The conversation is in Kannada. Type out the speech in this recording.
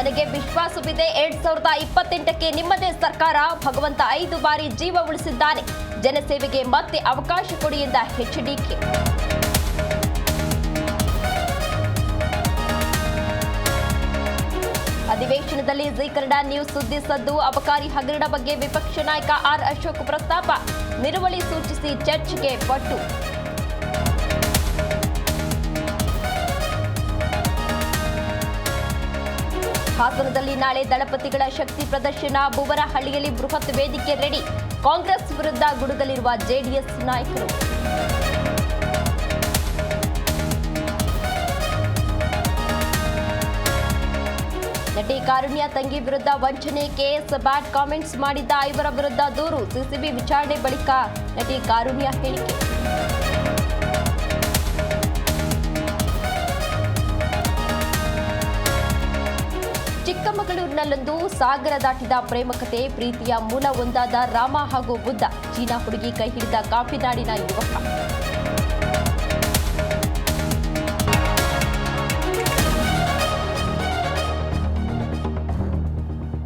ನನಗೆ ವಿಶ್ವಾಸವಿದೆ 2028ಕ್ಕೆ ನಿಮ್ಮದೇ ಸರ್ಕಾರ. ಭಗವಂತ 5 ಬಾರಿ ಜೀವ ಉಳಿಸಿದ್ದಾನೆ. ಜನಸೇವೆಗೆ ಮತ್ತೆ ಅವಕಾಶ ಕೊಡಿ ಎಂದ ಎಚ್ಡಿಕೆ. ಅಧಿವೇಶನದಲ್ಲಿ ಜಿ ಕನ್ನಡ ನ್ಯೂಸ್ ಸುದ್ದಿ ಸದ್ದು. ಅಬಕಾರಿ ಹಗರಣ ಬಗ್ಗೆ ವಿಪಕ್ಷ ನಾಯಕ ಆರ್ ಅಶೋಕ್ ಪ್ರಸ್ತಾಪ. ನಿಲುವಳಿ ಸೂಚಿಸಿ ಚರ್ಚೆಗೆ ಪಟ್ಟು. ಹಾಸನದಲ್ಲಿ ನಾಳೆ ದಳಪತಿಗಳ ಶಕ್ತಿ ಪ್ರದರ್ಶನ. ಬೂವರಹಳ್ಳಿಯಲ್ಲಿ ಬೃಹತ್ ವೇದಿಕೆ ರೆಡಿ. ಕಾಂಗ್ರೆಸ್ ವಿರುದ್ಧ ಗುಡುಗಲಿರುವ ಜೆಡಿಎಸ್ ನಾಯಕರು. ನಟಿ ಕಾರುಣ್ಯ ತಂಗಿ ವಿರುದ್ಧ ವಂಚನೆ ಕೇಸ್. ಬ್ಯಾಡ್ ಕಾಮೆಂಟ್ಸ್ ಮಾಡಿದ್ದ 5 ವಿರುದ್ಧ ದೂರು. ಸಿಸಿಬಿ ವಿಚಾರಣೆ ಬಳಿಕ ನಟಿ ಕಾರುಣ್ಯ ಹೇಳಿಕೆ. ಚಿಕ್ಕಮಗಳೂರಿನಲ್ಲೊಂದು ಸಾಗರ ದಾಟಿದ ಪ್ರೇಮ ಕಥೆ. ಪ್ರೀತಿಯ ಮೂಲ ಒಂದಾದ ರಾಮ ಹಾಗೂ ಬುದ್ಧ. ಚೀನಾ ಹುಡುಗಿ ಕೈ ಹಿಡಿದ ಕಾಫಿನಾಡಿನ ಯುವಕ.